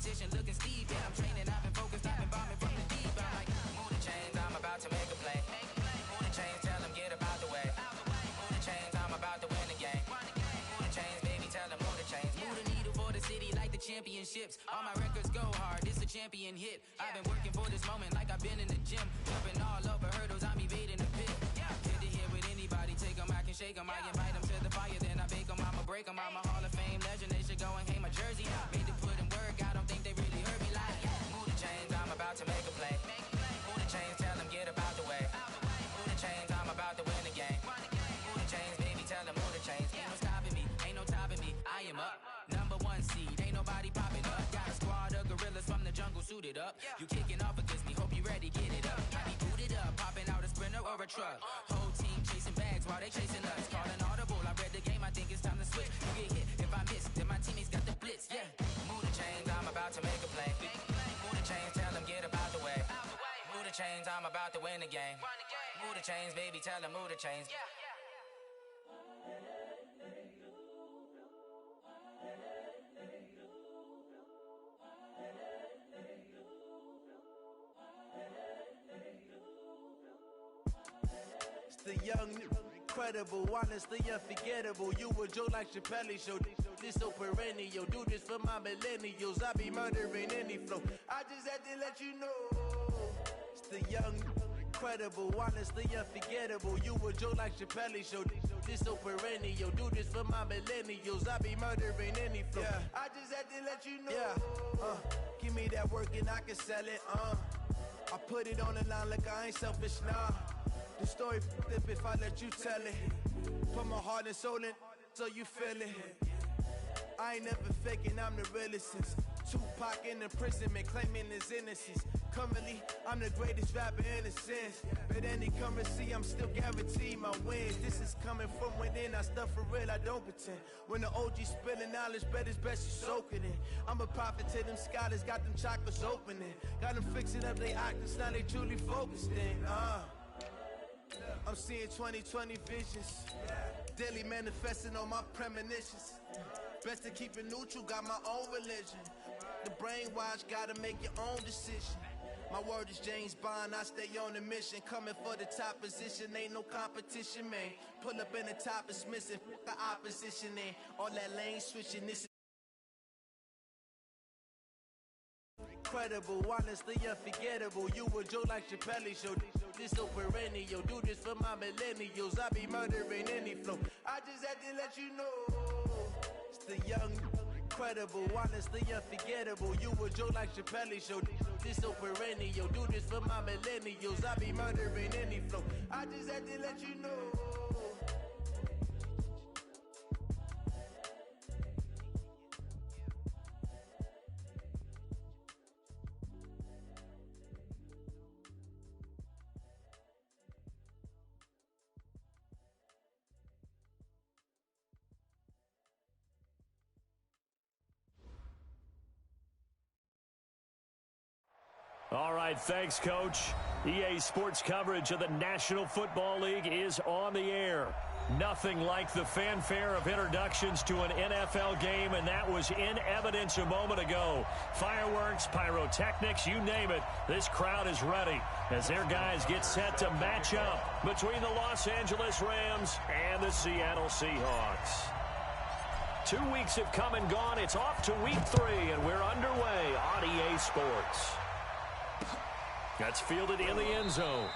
competition looking steep. Yeah, I'm training, I've been focused, I've been bombing from the deep. I'm like, move the chains, I'm about to make a play. Move the chains, tell them get up out the way. Move the chains, I'm about to win the game. Move the chains, baby, tell them move the chains. Move the needle for the city like the championships. All my records go hard, this a champion hit. I've been working for this moment like I've been in the gym. Jumping all over hurdles, I'm evading the pit. Good to hear with anybody, take them, I can shake them. I invite them to the fire, then I bake them, I'ma break them. I'm a Hall of Fame legend, they should go and hang my jersey. Made to put in work, I don't think they really heard me like, move the chains, I'm about to make a play. Move the chains, tell them get up out the way. Move the chains, I'm about to win the game. Move the chains, baby, tell them move the chains. Ain't no stopping me, ain't no topping me, I am up. Number one seed, ain't nobody popping up. Got a squad of gorillas from the jungle suited up. You kicking off against me, hope you ready, get it up. I be booted up, popping out a sprinter or a truck. Whole team chasing bags while they chasing us. Calling audible, I read the game, I think it's time to switch. You get hit, if I miss, then my teammates got the blitz, yeah. Move the chains, I'm about to make a play. Move the chains, tell them get up out the way. Move the chains, I'm about to win the game. Move the chains, baby, tell them move the chains. The young, incredible, honestly unforgettable. You a Joe like Chappelle show. This so perennial. Do this for my millennials. I be murdering any flow. I just had to let you know. It's the young, incredible, honestly unforgettable. You a Joe like Chappelle show. This so perennial. Do this for my millennials. I be murdering any flow. Yeah. I just had to let you know. Yeah. Give me that work and I can sell it. I put it on the line like I ain't selfish, nah. The story flip if I let you tell it. Put my heart and soul in so you feel it. I ain't never faking, I'm the realest since Tupac in imprisonment, claiming his innocence. Currently, I'm the greatest rapper in a sense. But any currency, I'm still guaranteed my wins. This is coming from within, I stuff for real, I don't pretend. When the OG spilling knowledge, bet it's best you soak it in. I'm a prophet to them scholars, got them chakras opening. Got them fixing up they octaves, now they truly focused in. I'm seeing 2020 visions, daily manifesting on my premonitions. Best to keep it neutral, got my own religion. The brainwash, gotta make your own decision. My word is James Bond, I stay on a mission. Coming for the top position, ain't no competition, man. Pull up in the top, it's missing, the opposition in. All that lane switching, this is incredible, honestly unforgettable. You a Joe like Chappelle show. This so perennial. Do this for my millennials. I be murdering any flow. I just had to let you know. It's the young, incredible, honestly unforgettable. You a Joe like Chappelle show. This so perennial. Do this for my millennials. I be murdering any flow. I just had to let you know. All right, thanks, Coach. EA Sports coverage of the National Football League is on the air. Nothing like the fanfare of introductions to an NFL game, and that was in evidence a moment ago. Fireworks, pyrotechnics, you name it. This crowd is ready as their guys get set to match up between the Los Angeles Rams and the Seattle Seahawks. 2 weeks have come and gone. It's off to week 3, and we're underway on EA Sports. That's fielded in the end zone.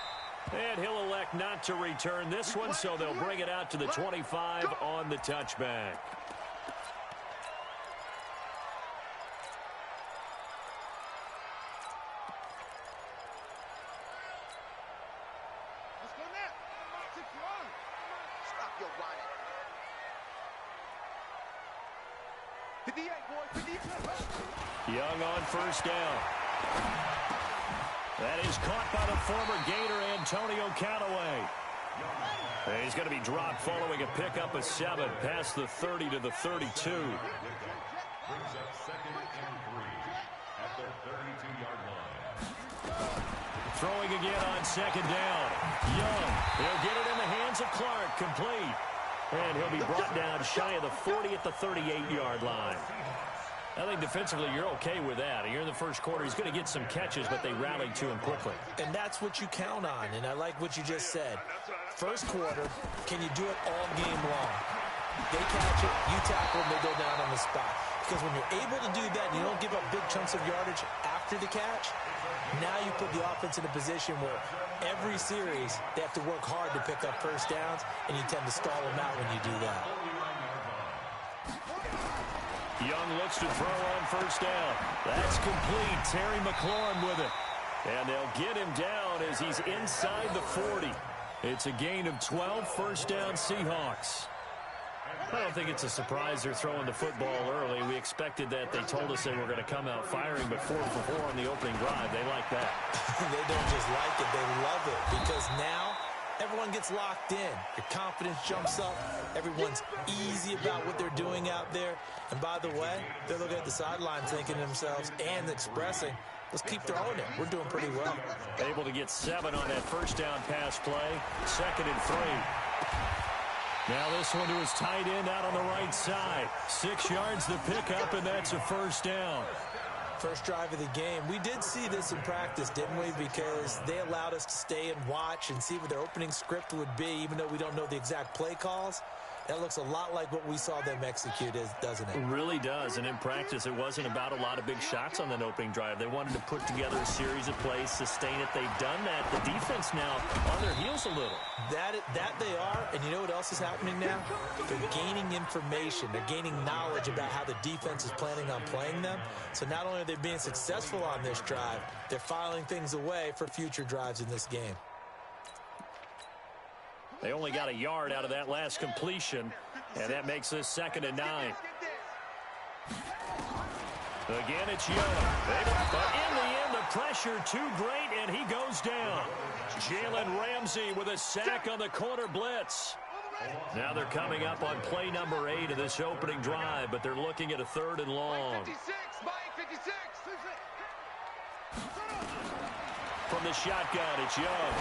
And he'll elect not to return this one, so they'll bring it out to the 25 on the touchback. Let's go now. Stop your whining. Young on first down. That is caught by the former Gator, Antonio Callaway. He's going to be dropped following a pickup of 7 past the 30 to the 32. Brings up 2nd and 3 at the 32-yard line. Throwing again on 2nd down. Young, he'll get it in the hands of Clark, complete. And he'll be brought down shy of the 40 at the 38-yard line. I think defensively you're okay with that. You're in the first quarter. He's going to get some catches, but they rallied to him quickly. And that's what you count on, and I like what you just said. First quarter, can you do it all game long? They catch it, you tackle them, they go down on the spot. Because when you're able to do that and you don't give up big chunks of yardage after the catch, now you put the offense in a position where every series they have to work hard to pick up first downs, and you tend to stall them out when you do that. Young looks to throw on first down. That's complete. Terry McLaurin with it. And they'll get him down as he's inside the 40. It's a gain of 12, first down Seahawks. I don't think it's a surprise they're throwing the football early. We expected that. They told us they were going to come out firing, but 4 for 4 on the opening drive. They like that. They don't just like it, they love it, because now everyone gets locked in. Your confidence jumps up. Everyone's easy about what they're doing out there. And by the way, they're looking at the sideline thinking to themselves and expressing, let's keep throwing it. We're doing pretty well. Able to get 7 on that first down pass play. 2nd and 3. Now this one to his tight end out on the right side. 6 yards the pickup, and that's a first down. First drive of the game. We did see this in practice, didn't we? Because they allowed us to stay and watch and see what their opening script would be, even though we don't know the exact play calls. That looks a lot like what we saw them execute, doesn't it? It really does. And in practice, it wasn't about a lot of big shots on that opening drive. They wanted to put together a series of plays, sustain it. They've done that. The defense now on their heels a little. That they are. And you know what else is happening now? They're gaining information. They're gaining knowledge about how the defense is planning on playing them. So not only are they being successful on this drive, they're filing things away for future drives in this game. They only got a yard out of that last completion, and that makes this 2nd and 9. Again, it's Young. But in the end, the pressure too great, and he goes down. Jalen Ramsey with a sack on the corner blitz. Now they're coming up on play number 8 of this opening drive, but they're looking at a 3rd and long. From the shotgun, it's Young.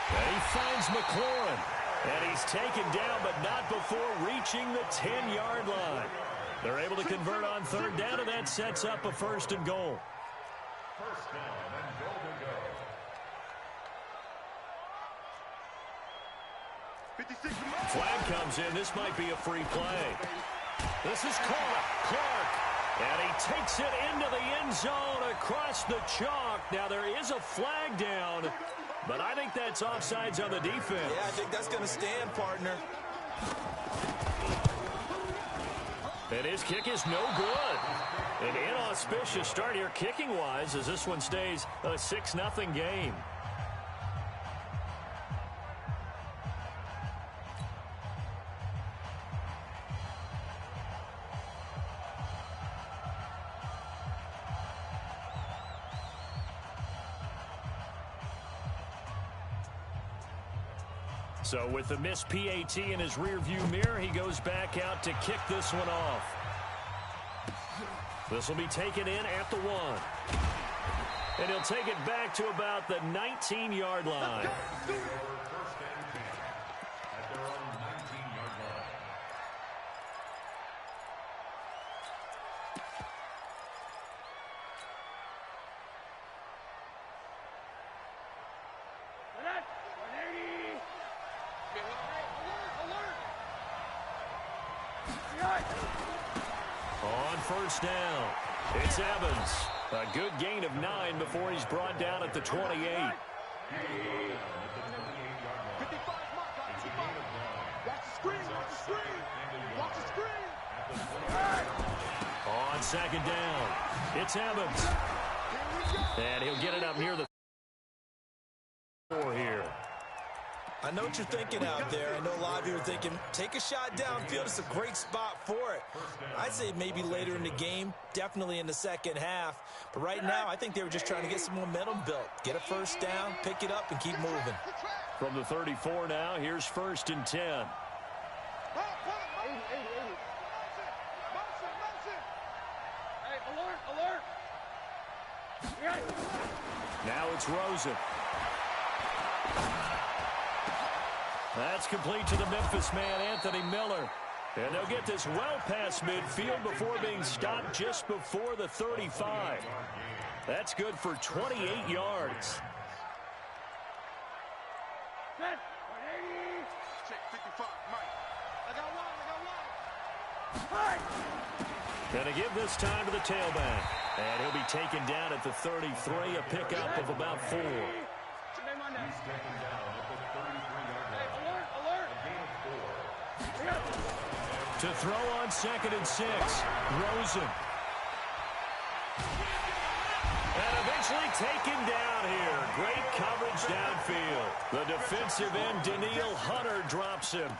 And he finds McLaurin. And he's taken down, but not before reaching the 10-yard line. They're able to convert on 3rd down, and that sets up a 1st and goal. First down and goal to go. Flag comes in. This might be a free play. This is Clark. And he takes it into the end zone across the chalk. Now there is a flag down, but I think that's offsides on the defense. Yeah, I think that's going to stand, partner. And his kick is no good. An inauspicious start here kicking-wise as this one stays a 6-0 game. So with the missed PAT in his rearview mirror, he goes back out to kick this one off. This will be taken in at the 1. And he'll take it back to about the 19-yard line. First and 10 at their own 19-yard line. On first down, it's Evans. A good gain of 9 before he's brought down at the 28. On 2nd down, it's Evans. And he'll get it up near the 4 here. I know what you're thinking out there. I know a lot of you are thinking, take a shot downfield. It's a great spot for it. I'd say maybe later in the game, definitely in the second half. But right now, I think they were just trying to get some momentum built. Get a first down, pick it up, and keep moving. From the 34 now, here's 1st and 10. Now it's Rosen. That's complete to the Memphis man, Anthony Miller. And they'll get this well past midfield before being stopped just before the 35. That's good for 28 yards. Check 55, Mike. I got one. Going to give this time to the tailback. And he'll be taken down at the 33, a pickup of about 4. He's taken down at the 33-yard line. Alert. A gain of 4. To throw on 2nd and 6, Rosen. And eventually taken down here. Great coverage downfield. The defensive end, Daniil Hunter, drops him.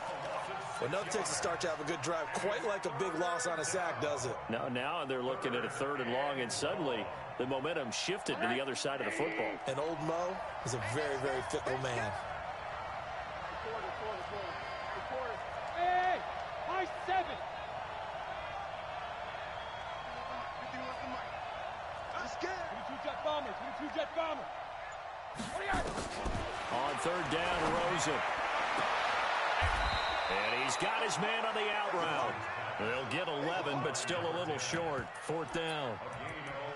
Well, nothing takes a start to have a good drive, quite like a big loss on a sack, does it? Now they're looking at a 3rd and long, and suddenly the momentum shifted to the other side of the football. And old Mo is a very, very fickle man. Hey, high 7. Let's get it. 22 jet bombers. On 3rd down, Rosen. And he's got his man on the out route. They'll get 11, but still a little short. 4th down.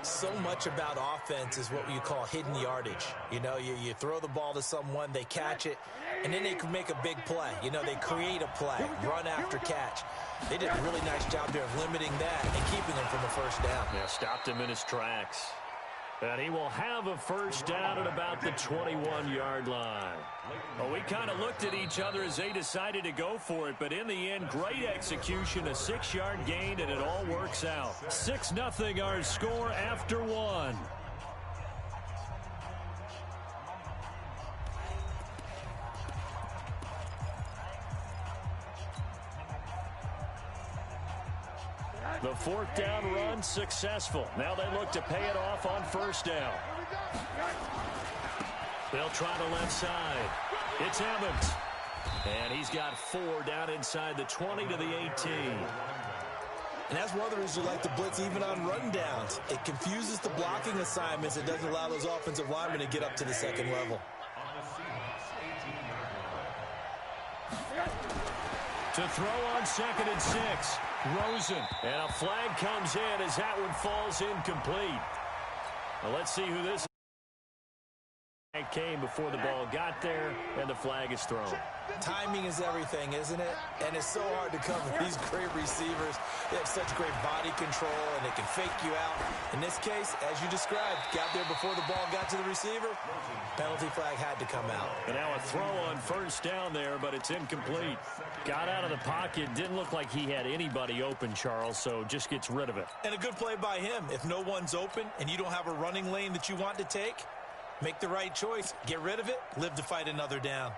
So much about offense is what you call hidden yardage. You know, you throw the ball to someone, they catch it, and then they can make a big play. You know, they create a play, run after catch. They did a really nice job there of limiting that and keeping him from the 1st down. Yeah, stopped him in his tracks. And he will have a 1st down at about the 21-yard line. Well, we kind of looked at each other as they decided to go for it, but in the end, great execution, a 6-yard gain, and it all works out. 6-0 our score after 1. The 4th down run successful. Now they look to pay it off on 1st down. They'll try the left side. It's Evans. And he's got 4 down inside the 20 to the 18. And that's one of the reasons you like to blitz even on rundowns. It confuses the blocking assignments. It doesn't allow those offensive linemen to get up to the 2nd level. To throw on 2nd and 6. Rosen. And a flag comes in as that one falls incomplete. Well, let's see who this came before the ball got there, and the flag is thrown. Timing is everything, isn't it? And it's so hard to cover these great receivers. They have such great body control, and they can fake you out. In this case, as you described, got there before the ball got to the receiver. Penalty flag had to come out. And now a throw on 1st down there, but it's incomplete. Got out of the pocket. Didn't look like he had anybody open, Charles, so just gets rid of it. And a good play by him. If no one's open and you don't have a running lane that you want to take, make the right choice. Get rid of it. Live to fight another down.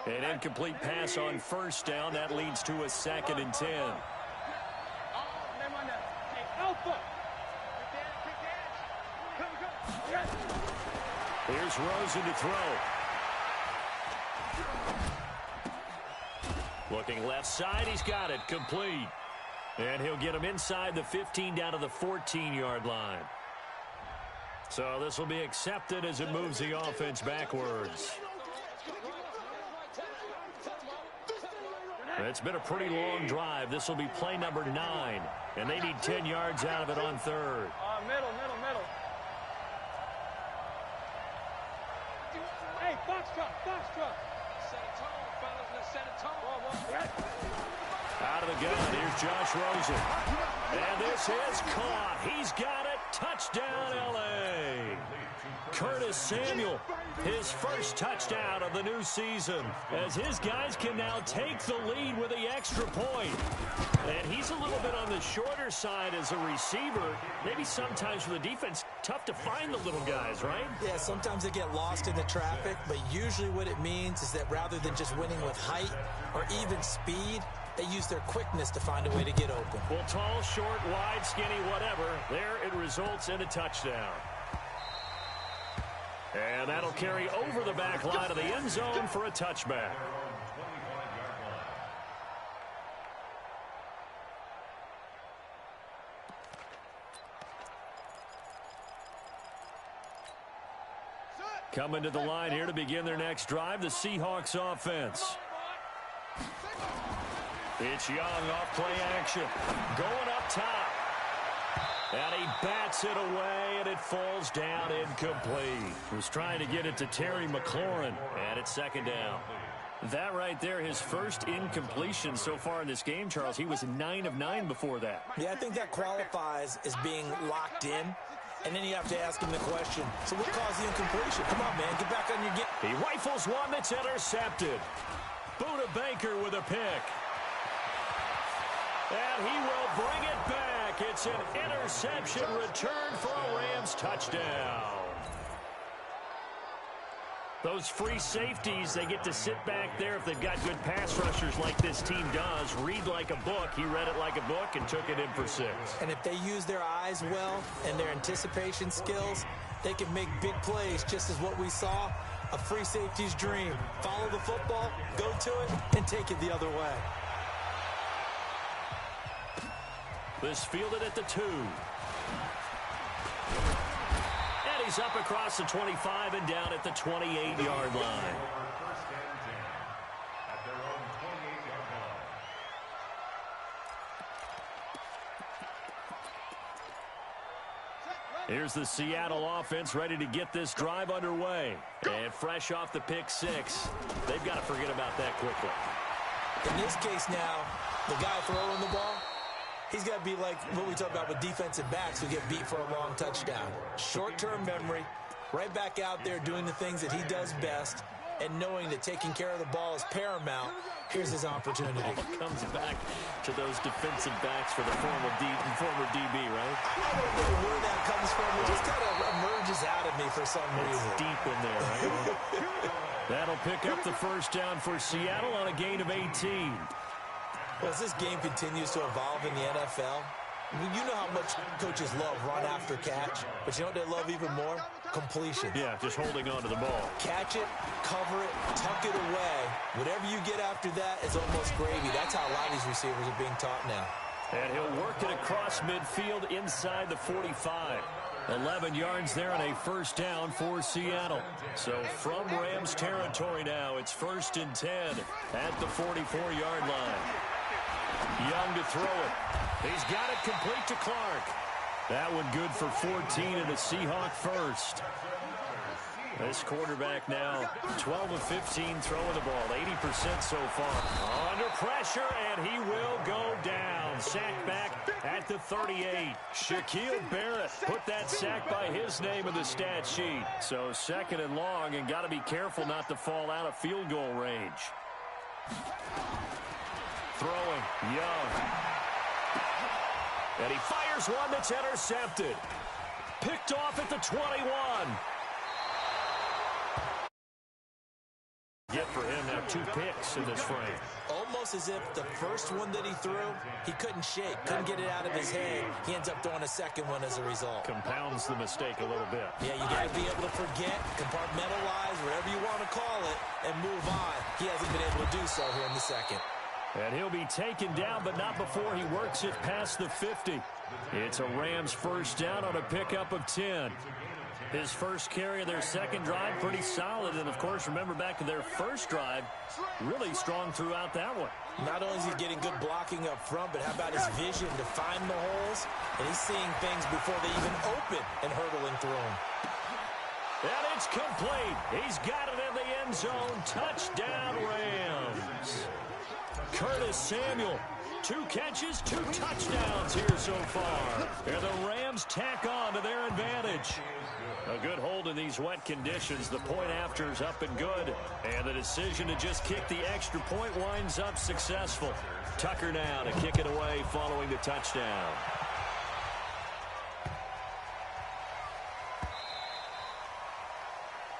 An incomplete pass on 1st down. That leads to a 2nd and 10. Here's Rosen to throw. Looking left side. He's got it. Complete. And he'll get him inside the 15 down to the 14-yard line. So this will be accepted as it moves the offense backwards. It's been a pretty long drive. This will be play number 9. And they need 10 yards out of it on 3rd. Middle. Hey, box truck. Set a tone, fellas. Let's set a tone. Out of the gun, here's Josh Rosen. And this is caught. He's got it. Touchdown, L.A. Curtis Samuel, his first touchdown of the new season, as his guys can now take the lead with the extra point. And he's a little bit on the shorter side as a receiver. Maybe sometimes for the defense, tough to find the little guys, right? Yeah, sometimes they get lost in the traffic, but usually what it means is that rather than just winning with height or even speed, they use their quickness to find a way to get open. Well, tall, short, wide, skinny, whatever, there it results in a touchdown. And that'll carry over the back line of the end zone for a touchback. Coming to the line here to begin their next drive, the Seahawks offense. It's Young off play action. Going up top. And he bats it away, and it falls down incomplete. Was trying to get it to Terry McLaurin, and it's second down. That right there, his first incompletion so far in this game, Charles. He was 9 of 9 before that. Yeah, I think that qualifies as being locked in. And then you have to ask him the question, so what caused the incompletion? Come on, man, get back on your game. He rifles one that's intercepted. Buda Baker with a pick. And he will bring it back. It's an interception return for a Rams touchdown. Those free safeties, they get to sit back there if they've got good pass rushers like this team does. Read like a book. He read it like a book and took it in for 6. And if they use their eyes well and their anticipation skills, they can make big plays, just as what we saw, a free safety's dream. Follow the football, go to it, and take it the other way. This fielded at the 2. And he's up across the 25 and down at the 28-yard line. First and 10 at their own 28-yard line. Here's the Seattle offense ready to get this drive underway. And fresh off the pick 6. They've got to forget about that quickly. In this case now, the guy throwing the ball, he's got to be like what we talk about with defensive backs who get beat for a long touchdown. Short-term memory, right back out there doing the things that he does best, and knowing that taking care of the ball is paramount. Here's his opportunity. Comes back to those defensive backs for the former DB, right? I don't know where that comes from. It just kind of emerges out of me for some reason. It's deep in there, right? That'll pick up the first down for Seattle on a gain of 18. Well, as this game continues to evolve in the NFL, you know how much coaches love run after catch, but you know what they love even more? Completion. Yeah, just holding on to the ball. Catch it, cover it, tuck it away. Whatever you get after that is almost gravy. That's how a lot of these receivers are being taught now. And he'll work it across midfield inside the 45. 11 yards there and a first down for Seattle. So from Rams territory now, it's 1st and 10 at the 44-yard line. Young to throw it. He's got it complete to Clark. That one good for 14 and a Seahawk first. This quarterback now 12 of 15 throwing the ball, 80% so far. Under pressure, and he will go down. Sacked back at the 38. Shaquille Barrett put that sack by his name in the stat sheet. So 2nd and long, and got to be careful not to fall out of field goal range. Throwing, Young. And he fires one that's intercepted. Picked off at the 21. Get for him now 2 picks in this frame. Almost as if the first one that he threw, he couldn't shake, couldn't get it out of his head. He ends up throwing a second one as a result. Compounds the mistake a little bit. Yeah, you got to be able to forget, compartmentalize, whatever you want to call it, and move on. He hasn't been able to do so here in the second. And he'll be taken down, but not before he works it past the 50. It's a Rams first down on a pickup of 10. His first carry of their second drive, pretty solid. And, of course, remember back to their first drive, really strong throughout that one. Not only is he getting good blocking up front, but how about his vision to find the holes? And he's seeing things before they even open and hurdling through them. And it's complete. He's got it in the end zone. Touchdown, Rams. Curtis Samuel, 2 catches, 2 touchdowns here so far. And the Rams tack on to their advantage. A good hold in these wet conditions. The point after is up and good. And the decision to just kick the extra point winds up successful. Tucker now to kick it away following the touchdown.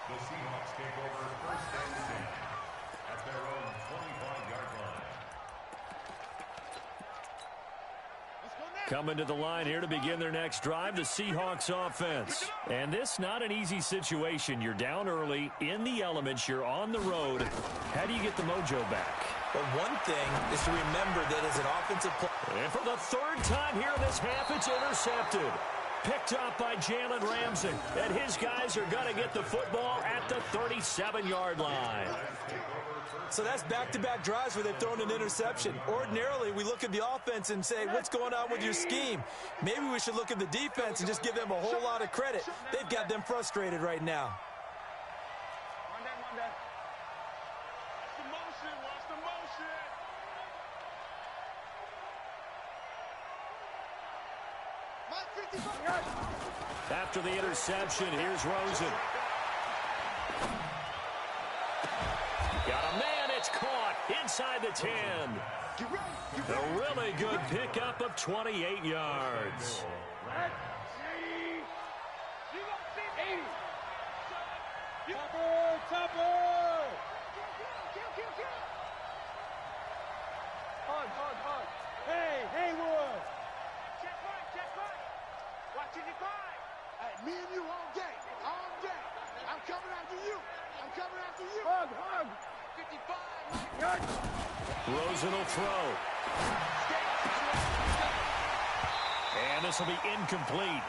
The Seahawks take over 1st and 10 at their own 25-yard line. Coming to the line here to begin their next drive, the Seahawks offense. And this not an easy situation. You're down early, in the elements, you're on the road. How do you get the mojo back? But one thing is to remember that as an offensive player. And for the 3rd time here in this half, it's intercepted. Picked up by Jalen Ramsey. And his guys are going to get the football at the 37-yard line. So that's back-to-back drives where they've thrown an interception. Ordinarily, we look at the offense and say, what's going on with your scheme? Maybe we should look at the defense and just give them a whole lot of credit. They've got them frustrated right now. After the interception, here's Rosen. Got a man, it's caught inside the 10. A really good pickup of 28 yards. Hug. Hey, Haywood. Check right. Watching your five. Hey, me and you all day. I'm coming after you. Hug. 55. Rosen will throw. And this will be incomplete.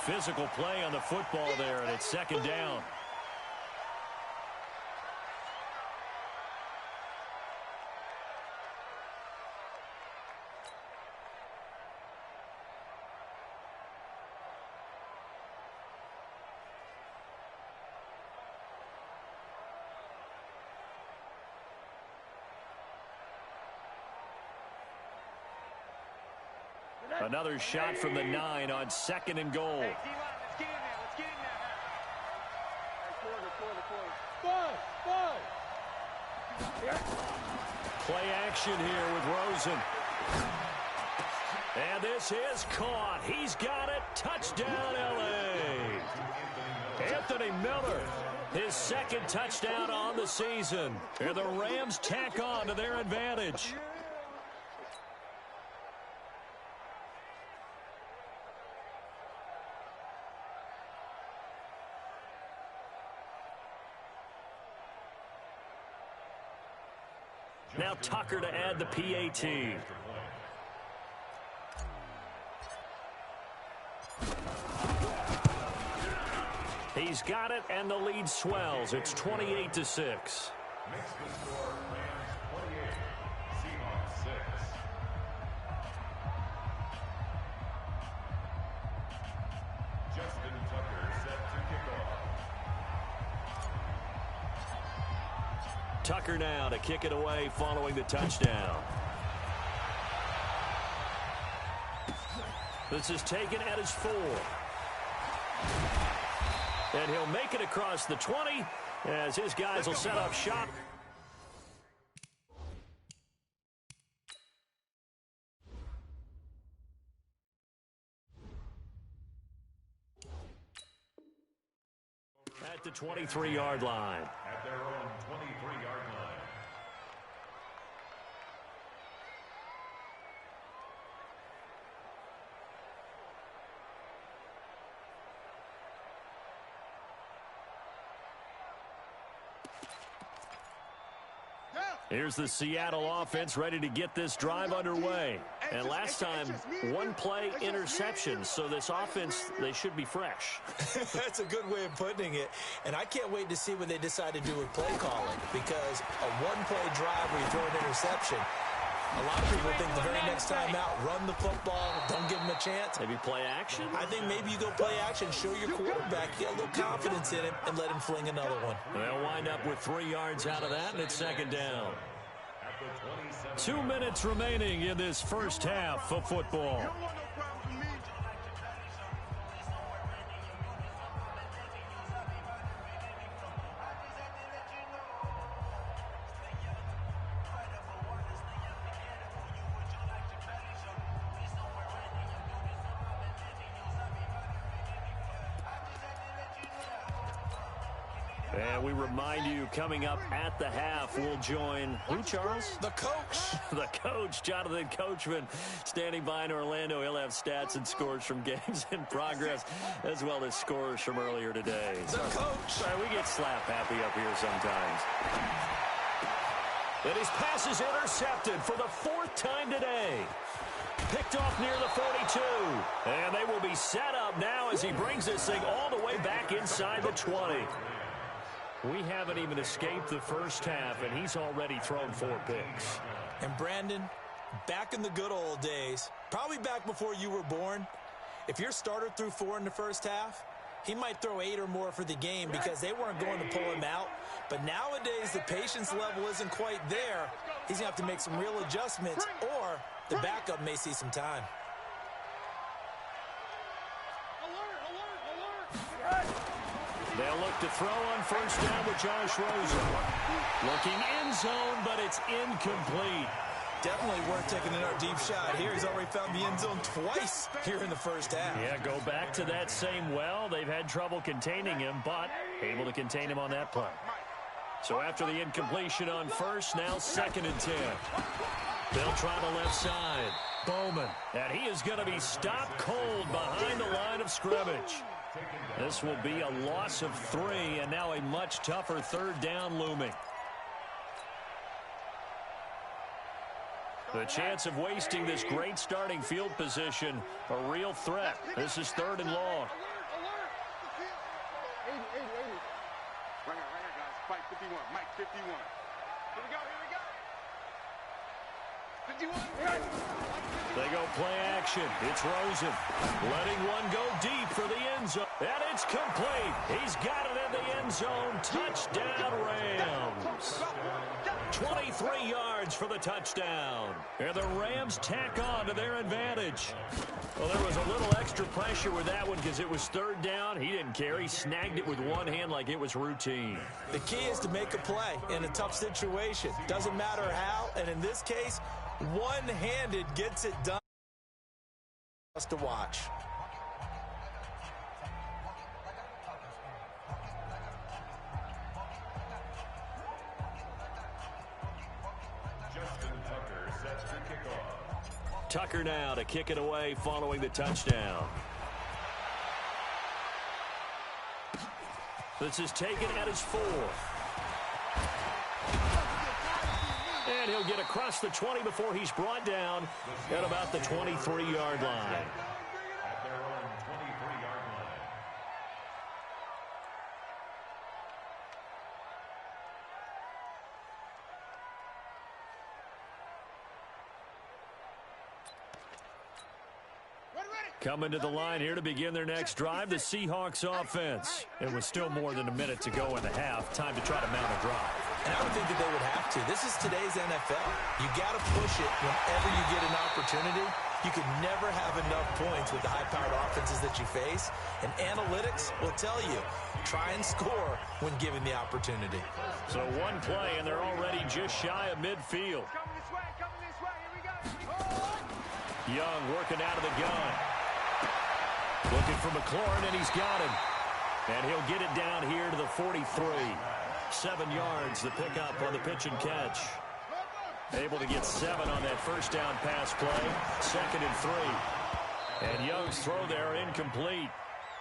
Physical play on the football there, and it's second down. Another shot from the 9 on 2nd and goal. Hey, D-line, let's get in there. Play action here with Rosen. And this is caught. He's got it. Touchdown, L.A. Anthony Miller, his second touchdown on the season. And the Rams tack on to their advantage. Now Tucker to add the PAT. He's got it, and the lead swells. It's 28-6. Makes the score Rams 28, Seahawks 6. Justin Tucker set to kick off. Tucker now to kick it away following the touchdown. This is taken at his 4. And he'll make it across the 20 as his guys will set up shop. At the 23-yard line. At their own 23-yard line. Here's the Seattle offense ready to get this drive underway. And last time, one play interception. So this offense, they should be fresh. That's a good way of putting it. And I can't wait to see what they decide to do with play calling, because a one-play drive where you throw an interception, a lot of people think the very next time out, run the football, don't give him a chance. Maybe play action? I think maybe you go play action, show your quarterback, get a little confidence in him, and let him fling another one. They'll wind up with 3 yards out of that, and it's second down. 2 minutes remaining in this first half of football. And we remind you, coming up at the half, we'll join who, Charles? The coach. The coach, Jonathan Coachman, standing by in Orlando. He'll have stats and scores from games in progress, as well as scores from earlier today. The coach. Sorry, we get slap happy up here sometimes. And his pass is intercepted for the 4th time today. Picked off near the 42. And they will be set up now now as he brings this thing all the way back inside the 20. We haven't even escaped the first half, and he's already thrown 4 picks. And Brandon, back in the good old days, probably back before you were born, if your starter threw 4 in the first half, he might throw 8 or more for the game because they weren't going to pull him out. But nowadays, the patience level isn't quite there. He's going to have to make some real adjustments, or the backup may see some time. They'll look to throw on first down with Josh Rosen. Looking end zone, but it's incomplete. Definitely worth taking another deep shot here. He's already found the end zone twice here in the first half. Yeah, go back to that same well. They've had trouble containing him, but able to contain him on that play. So after the incompletion on first, now 2nd and 10. They'll try the left side. Bowman. And he is going to be stopped cold behind the line of scrimmage. This will be a loss of 3, and now a much tougher 3rd down looming. The chance of wasting this great starting field position, a real threat. This is 3rd and long. 80. Right here, guys. Fight 51. Mike 51. Here we go. 51. They go play action. It's Rosen. Letting one go deep for the end zone. And it's complete. He's got it in the end zone. Touchdown, Rams. 23 yards for the touchdown. And the Rams tack on to their advantage. Well, there was a little extra pressure with that one because it was 3rd down. He didn't care. He snagged it with one hand like it was routine. The key is to make a play in a tough situation. Doesn't matter how, and in this case, one-handed gets it done. Just to watch. Tucker now to kick it away following the touchdown. This is taken at his 4th. And he'll get across the 20 before he's brought down at about the 23-yard line. At their own 23-yard line. Coming to the line here to begin their next drive, the Seahawks offense. It was still more than a minute to go in the half. Time to try to mount a drive. And I would think that they would have to. This is today's NFL. You got to push it whenever you get an opportunity. You can never have enough points with the high-powered offenses that you face. And analytics will tell you, try and score when given the opportunity. So one play, and they're already just shy of midfield. Coming this way. Here we go. Young working out of the gun. Looking for McLaurin, and he's got him. And he'll get it down here to the 43. 7 yards, the pickup on the pitch and catch. Able to get 7 on that first down pass play. 2nd and 3. And Young's throw there incomplete.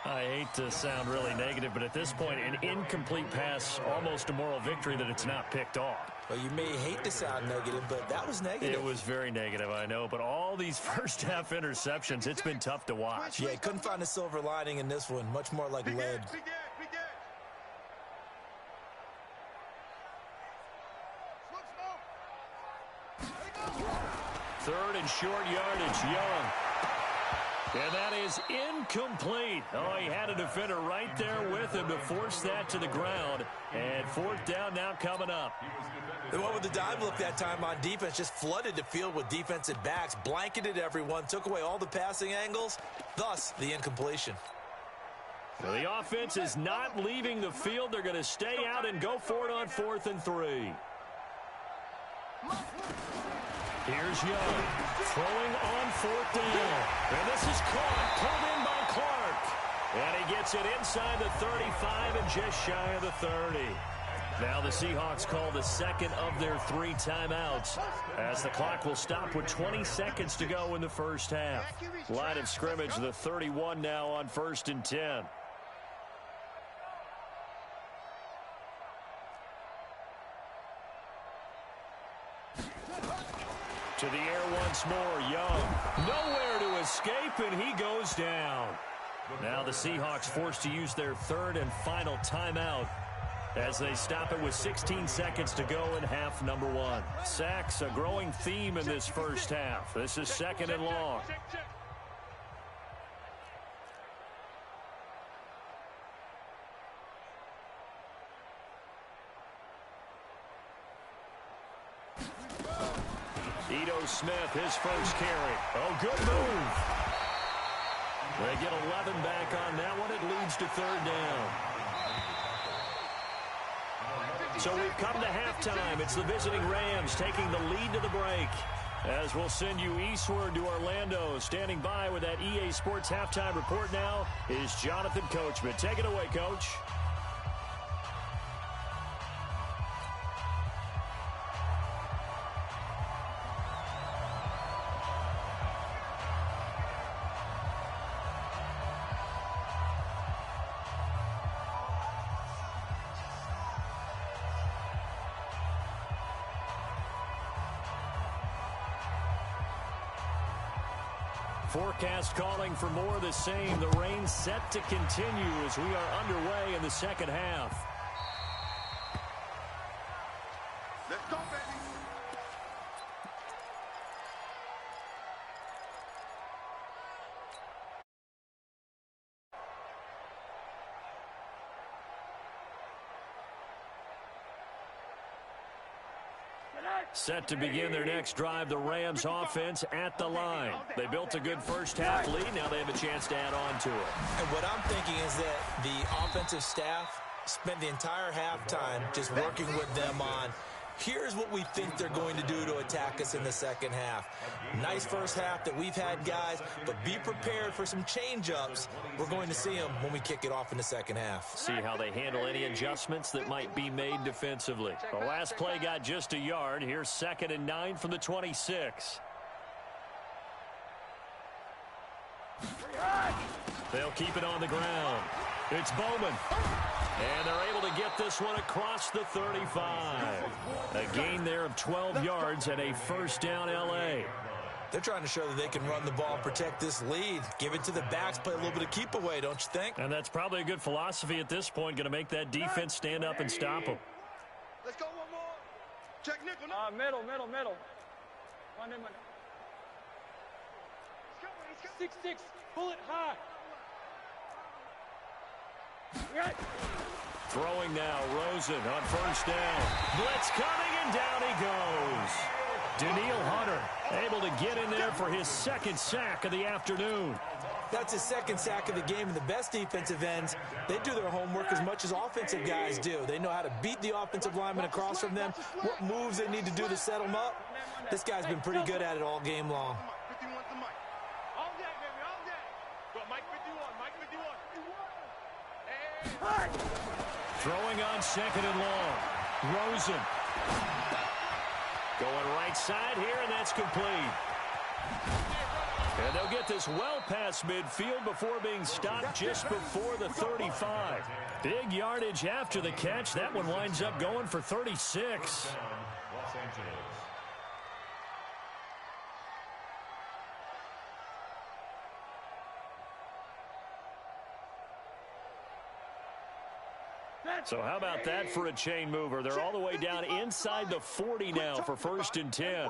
I hate to sound really negative, but at this point, an incomplete pass, almost a moral victory that it's not picked off. Well, you may hate to sound negative, but that was negative. It was very negative, I know, but all these first-half interceptions, it's been tough to watch. Yeah, couldn't find a silver lining in this one. Much more like lead. 3rd and short yardage, Young. And that is incomplete. Oh, he had a defender right there with him to force that to the ground. And 4th down now coming up. The one with the dive look that time on defense just flooded the field with defensive backs, blanketed everyone, took away all the passing angles, thus the incompletion. Well, the offense is not leaving the field. They're going to stay out and go for it on 4th and 3. Here's Young, throwing on 4th down. And this is caught, pulled in by Clark. And he gets it inside the 35 and just shy of the 30. Now the Seahawks call the 2nd of their 3 timeouts, as the clock will stop with 20 seconds to go in the first half. Line of scrimmage, the 31 now on 1st and 10. To the air once more, Young. Nowhere to escape, and he goes down. Now the Seahawks forced to use their third and final timeout as they stop it with 16 seconds to go in half number one. Sacks, a growing theme in this first half. This is second and long. Ito Smith, his first carry. Oh, good move. They get 11 back on that one. It leads to third down. So we've come to halftime. It's the visiting Rams taking the lead to the break. As we'll send you eastward to Orlando. Standing by with that EA Sports halftime report now is Jonathan Coachman. Take it away, Coach. Forecast calling for more of the same. The rain set to continue as we are underway in the second half. Let's go, baby. Set to begin their next drive, the Rams offense at the line. They built a good first half lead. Now they have a chance to add on to it. And what I'm thinking is that the offensive staff spent the entire halftime just working with them on, here's what we think they're going to do to attack us in the second half. Nice first half that we've had, guys, but be prepared for some change-ups. We're going to see them when we kick it off in the second half. See how they handle any adjustments that might be made defensively. The last play got just a yard. Here's 2nd and 9 from the 26. They'll keep it on the ground. It's Bowman. And they're able to get this one across the 35. A gain there of 12 yards and a first down L.A. They're trying to show that they can run the ball and protect this lead. Give it to the backs, play a little bit of keep away, don't you think? And that's probably a good philosophy at this point. Going to make that defense stand up and stop them. Let's go one more. Check nickel. Middle. Monday. 6-6. Pull it high. Throwing now, Rosen on first down. Blitz coming, and down he goes. Daniil Hunter able to get in there for his second sack of the afternoon. That's his second sack of the game, and the best defensive ends, they do their homework as much as offensive guys do. They know how to beat the offensive lineman across from them, what moves they need to do to set them up. This guy's been pretty good at it all game long. All day, baby, all day. Go, Mike 51. Throwing on 2nd and long. Rosen. Going right side here, and that's complete. And they'll get this well past midfield before being stopped just before the 35. Big yardage after the catch. That one winds up going for 36. Los Angeles. So how about that for a chain mover? They're all the way down inside the 40 now for 1st and 10.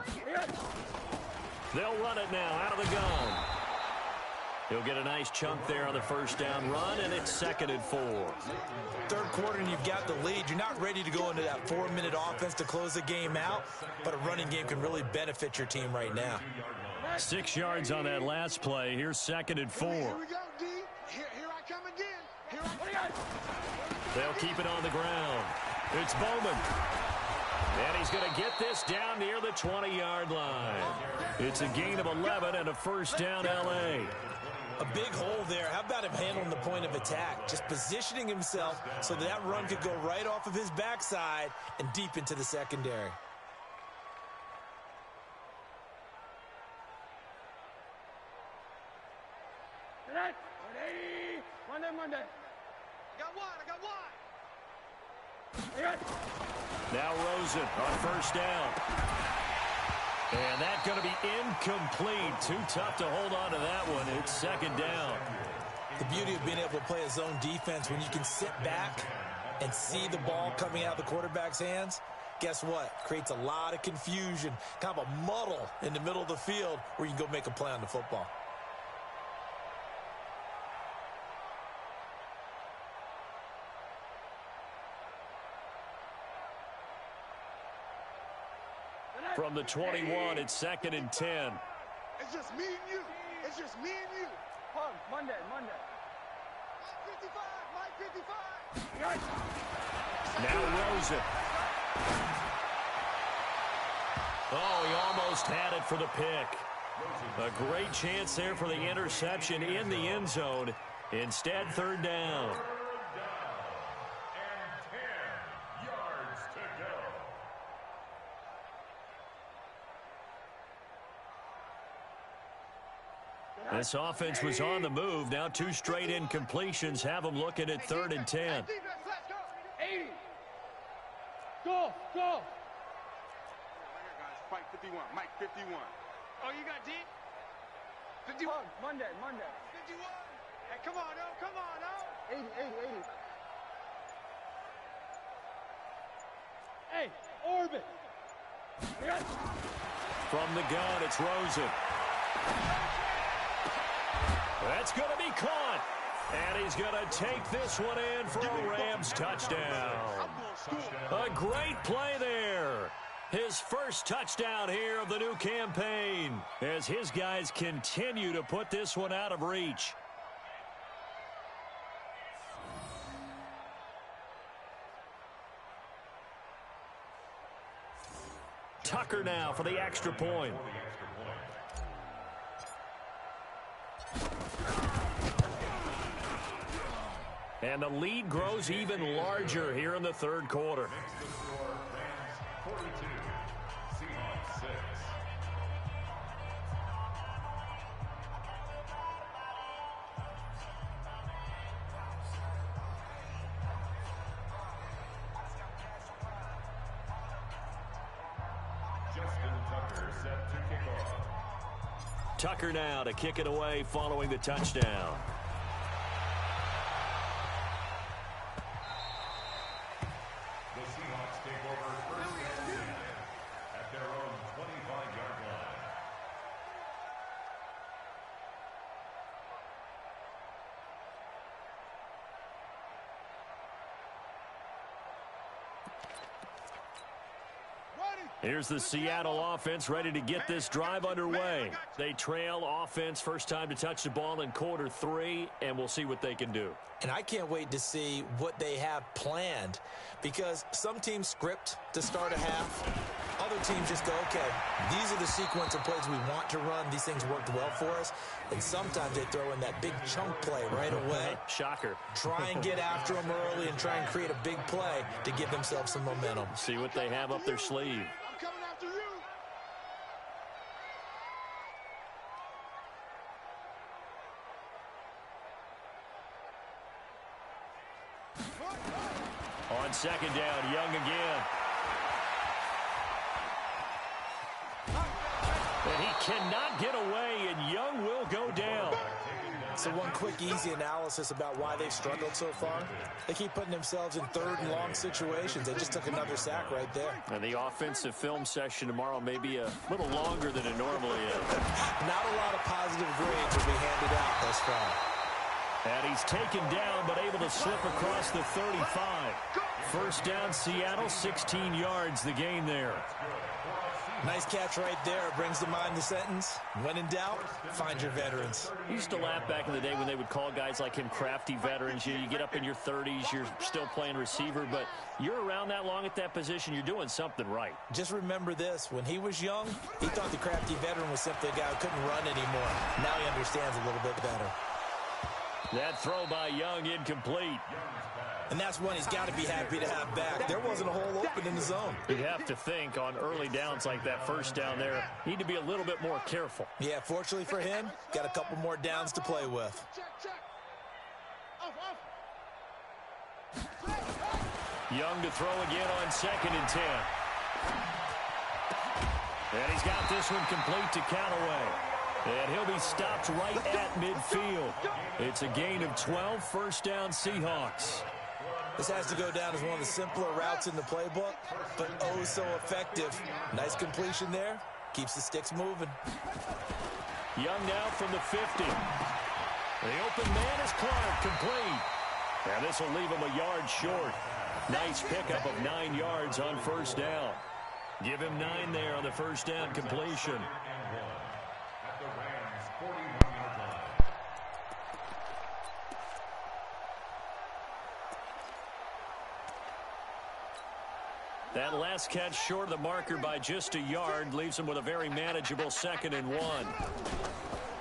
They'll run it now out of the gun. He'll get a nice chunk there on the first down run, and it's 2nd and 4. Third quarter, and you've got the lead. You're not ready to go into that 4-minute offense to close the game out, but a running game can really benefit your team right now. 6 yards on that last play. Here's 2nd and 4. Here we go, D. Here I come again. They'll keep it on the ground. It's Bowman. And he's going to get this down near the 20-yard line. It's a gain of 11 and a first down L.A. A big hole there. How about him handling the point of attack? Just positioning himself so that run could go right off of his backside and deep into the secondary. Monday. I got one. Now Rosen on first down. And that's going to be incomplete. Too tough to hold on to that one. It's 2nd down. The beauty of being able to play a zone defense when you can sit back and see the ball coming out of the quarterback's hands, guess what? Creates a lot of confusion, kind of a muddle in the middle of the field where you can go make a play on the football. From the 21, it's 2nd and 10. It's just me and you. It's just me and you. Monday. Mike 55. Now Rosen. Oh, he almost had it for the pick. A great chance there for the interception in the end zone. Instead, 3rd down. This offense was on the move. Now 2 straight incompletions have them looking at 3rd and 10. 80. Go. Right here, guys. Fight 51. Mike 51. Oh, you got D? 51. Monday. 51. Hey, come on, no. 80. Hey, orbit. Yes. From the gun, it's Rosen. That's going to be caught. And he's going to take this one in for a Rams touchdown. A great play there. His first touchdown here of the new campaign as his guys continue to put this one out of reach. Tucker now for the extra point. And the lead grows even larger here in the 3rd quarter. Next to score, Rams 42, Seahawks 6. Justin Tucker set to kick off. Tucker now to kick it away following the touchdown. The Seahawks take over 1st and 10 at their own 25-yard line. Here's the Seattle offense ready to get this drive underway. They trail offense first time to touch the ball in quarter 3, and we'll see what they can do. And I can't wait to see what they have planned, because some teams script to start a half. Other teams just go, okay, these are the sequence of plays we want to run. These things worked well for us. And sometimes they throw in that big chunk play right away. Shocker. Try and get after them early and try and create a big play to give themselves some momentum. See what they have up their sleeve. I'm coming after you. On 2nd down, Young again. And he cannot get away, and Young will go down. So one quick, easy analysis about why they've struggled so far. They keep putting themselves in 3rd and long situations. They just took another sack right there. And the offensive film session tomorrow may be a little longer than it normally is. Not a lot of positive grades will be handed out thus far. And he's taken down, but able to slip across the 35. First down, Seattle, 16 yards, the gain there. Nice catch right there. Brings to mind the sentence, when in doubt, find your veterans. I used to laugh back in the day when they would call guys like him crafty veterans. You get up in your 30s, you're still playing receiver, but you're around that long at that position, you're doing something right. Just remember this, when he was young, he thought the crafty veteran was simply a guy who couldn't run anymore. Now he understands a little bit better. That throw by Young incomplete. And that's one he's got to be happy to have back. There wasn't a hole open in the zone. You'd have to think on early downs like that first down there, need to be a little bit more careful. Yeah, fortunately for him, got a couple more downs to play with. Young to throw again on 2nd and 10. And he's got this one complete to Callaway. And he'll be stopped right at midfield. It's a gain of 12, first down Seahawks. This has to go down as one of the simpler routes in the playbook, but oh so effective. Nice completion there. Keeps the sticks moving. Young now from the 50. The open man is Clark, complete. And this will leave him a yard short. Nice pickup of 9 yards on first down. Give him 9 there on the first down completion. At the Rams' 41-yard line. That last catch short of the marker by just a yard leaves him with a very manageable 2nd and 1.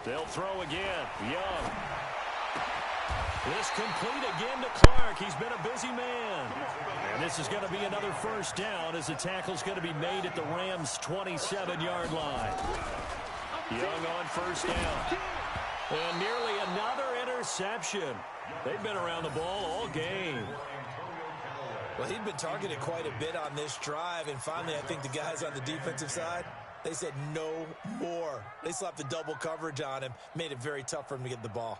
They'll throw again. Young. This complete again to Clark. He's been a busy man. And this is going to be another first down as the tackle's going to be made at the Rams' 27-yard line. Young on first down. And nearly another interception. They've been around the ball all game. Well, he'd been targeted quite a bit on this drive, and finally I think the guys on the defensive side, they said no more. They slapped the double coverage on him, made it very tough for him to get the ball.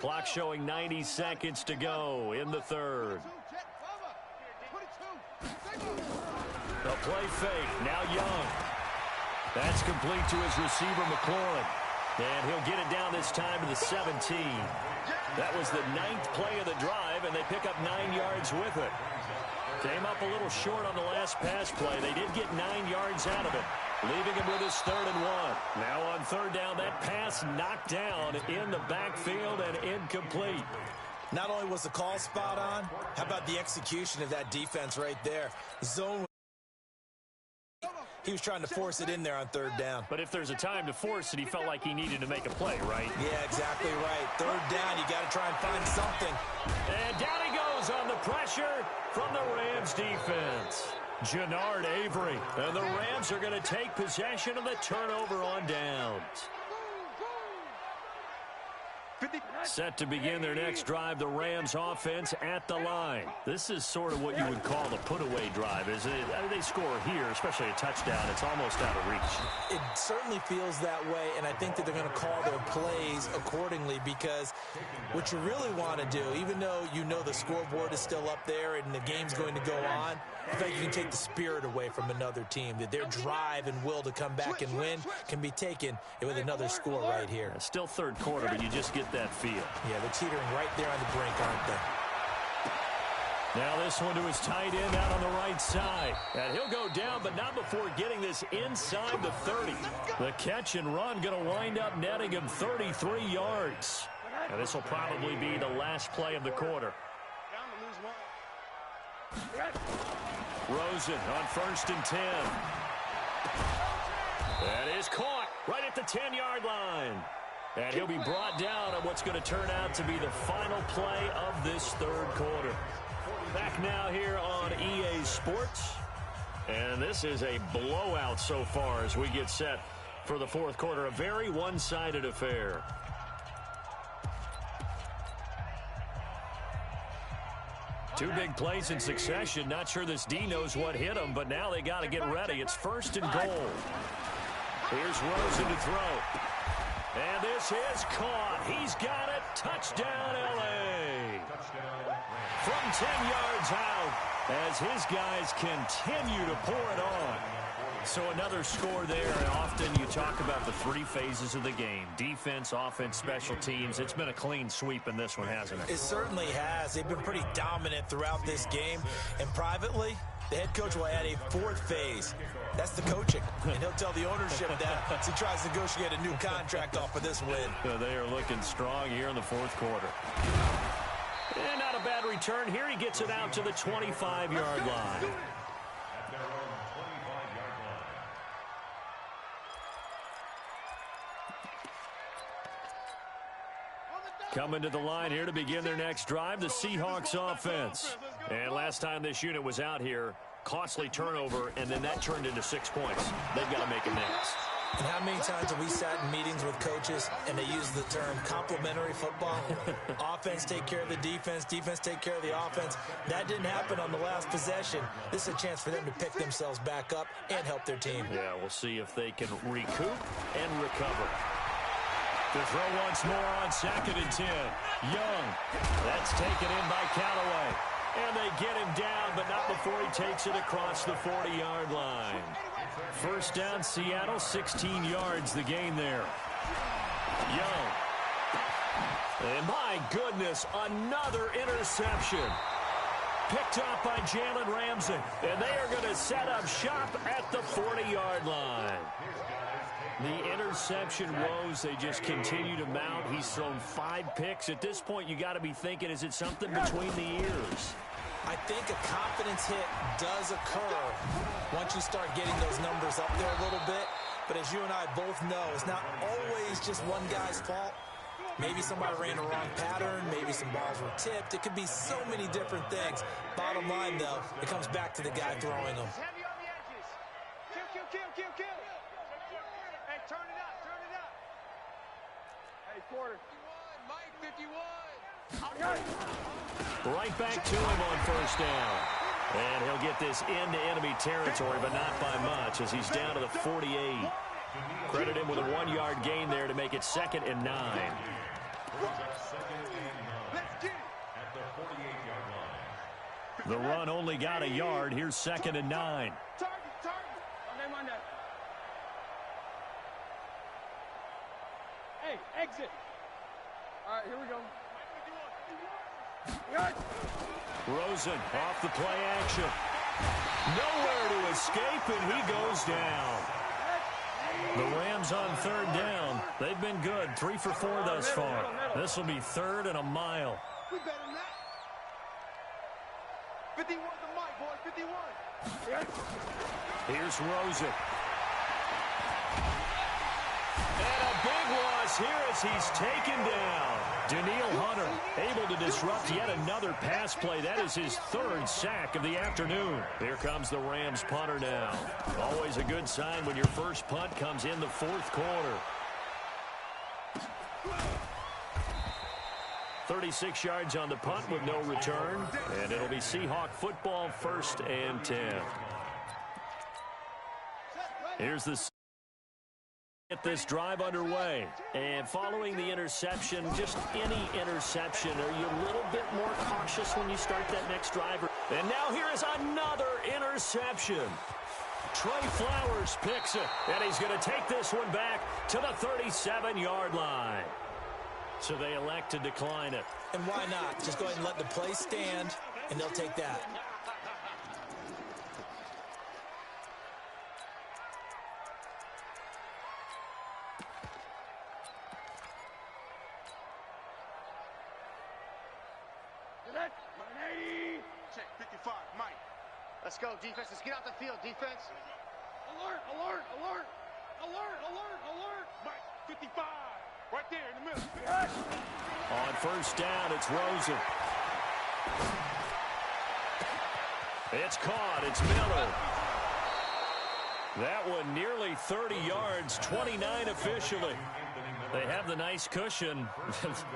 Clock showing 90 seconds to go in the third. The play fake, now Young. That's complete to his receiver, McLaurin. And he'll get it down this time to the 17. That was the 9th play of the drive, and they pick up 9 yards with it. Came up a little short on the last pass play. They did get 9 yards out of it, leaving him with his 3rd and 1. Now on third down, that pass knocked down in the backfield and incomplete. Not only was the call spot on, how about the execution of that defense right there? Zone. He was trying to force it in there on third down. But if there's a time to force it, he felt like he needed to make a play, right? Yeah, exactly right. Third down, you got to try and find something. And down he goes on the pressure from the Rams defense. Jannard Avery. And the Rams are going to take possession of the turnover on downs. Set to begin their next drive, the Rams offense at the line. This is sort of what you would call the put-away drive, isn't it? They score here, especially a touchdown. It's almost out of reach. It certainly feels that way, and I think that they're going to call their plays accordingly because what you really want to do, even though you know the scoreboard is still up there and the game's going to go on, in fact, you can take the spirit away from another team, that their drive and will to come back and win can be taken with another score right here. Still third quarter, but you just get that feel. Yeah, they're teetering right there on the brink, aren't they? Now this one to his tight end out on the right side. And he'll go down, but not before getting this inside the 30. The catch and run going to wind up netting him 33 yards. And this will probably be the last play of the quarter. Rosen on 1st and 10. That is caught right at the 10-yard line. And he'll be brought down on what's going to turn out to be the final play of this third quarter. Back now here on EA Sports. And this is a blowout so far as we get set for the fourth quarter. A very one-sided affair. Two big plays in succession. Not sure this D knows what hit him, but now they got to get ready. It's 1st and goal. Here's Rosen to throw. And this is caught. He's got it. Touchdown, L.A. From 10 yards out as his guys continue to pour it on. So another score there, and often you talk about the 3 phases of the game. Defense, offense, special teams. It's been a clean sweep in this one, hasn't it? It certainly has. They've been pretty dominant throughout this game. And privately, the head coach will add a 4th phase. That's the coaching. And he'll tell the ownership that as he tries to negotiate a new contract off of this win. So they are looking strong here in the fourth quarter. And not a bad return here. He gets it out to the 25-yard line. Coming to the line here to begin their next drive, the Seahawks offense. And last time this unit was out here, costly turnover, and then that turned into 6 points. They've got to make it next. And how many times have we sat in meetings with coaches and they use the term complementary football? Offense take care of the defense, defense take care of the offense. That didn't happen on the last possession. This is a chance for them to pick themselves back up and help their team. Yeah, we'll see if they can recoup and recover. To throw once more on 2nd and 10. Young. That's taken in by Callaway. And they get him down, but not before he takes it across the 40-yard line. First down, Seattle, 16 yards the gain there. Young. And my goodness, another interception. Picked up by Jalen Ramsey. And they are going to set up shop at the 40-yard line. The interception woes, they just continue to mount. He's thrown 5 picks. At this point, you got to be thinking, is it something between the ears? I think a confidence hit does occur once you start getting those numbers up there a little bit. But as you and I both know, it's not always just one guy's fault. Maybe somebody ran a wrong pattern. Maybe some balls were tipped. It could be so many different things. Bottom line, though, it comes back to the guy throwing them. Heavy on the edges. Kill. Hey, turn it up. Hey, quarter. 51, Mike, 51. Right back to him on first down. And he'll get this into enemy territory, but not by much as he's down to the 48. Credit him with a 1-yard gain there to make it 2nd and 9. The run only got a yard. Here's 2nd and 9. Target. Monday. Hey, exit. All right, here we go. Rosen off the play action. Nowhere to escape, and he goes down. The Rams on 3rd down. They've been good. 3 for 4 thus far. This will be 3rd and a mile. We better than that. 51 to Mike, boy. 51. Here's Rosen. And a big loss here as he's taken down. Daniil Hunter able to disrupt yet another pass play. That is his 3rd sack of the afternoon. Here comes the Rams punter now. Always a good sign when your first punt comes in the 4th quarter. 36 yards on the punt with no return. And it'll be Seahawk football, 1st and 10. Here's the get this drive underway. And following the interception, just any interception, are you a little bit more cautious when you start that next drive? And now here is another interception. Trey Flowers picks it, and he's going to take this one back to the 37-yard line. So they elect to decline it. And why not? Just go ahead and let the play stand, and they'll take that. Check 55, Mike. Let's go, defense. Let's get out the field, defense. Alert. Mike, 55. Right there in the middle. On first down, it's Rosen. It's caught. It's Miller. That one nearly 30 yards, 29 officially. They have the nice cushion.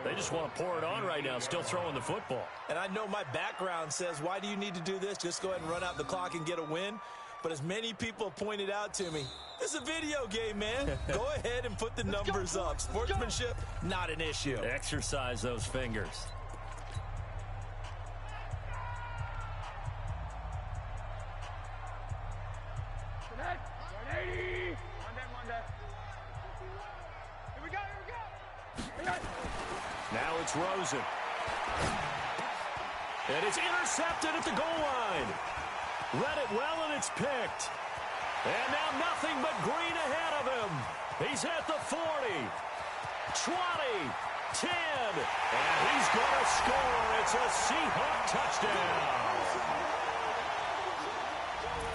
They just want to pour it on right now, still throwing the football. And I know my background says, why do you need to do this? Just go ahead and run out the clock and get a win. But as many people pointed out to me, this is a video game, man. Go ahead and put the numbers up. Sportsmanship, not an issue. Exercise those fingers. Now it's Rosen. And it's intercepted at the goal line. Read it well, and it's picked. And now nothing but green ahead of him. He's at the 40, 20, 10, and he's going to score. It's a Seahawk touchdown.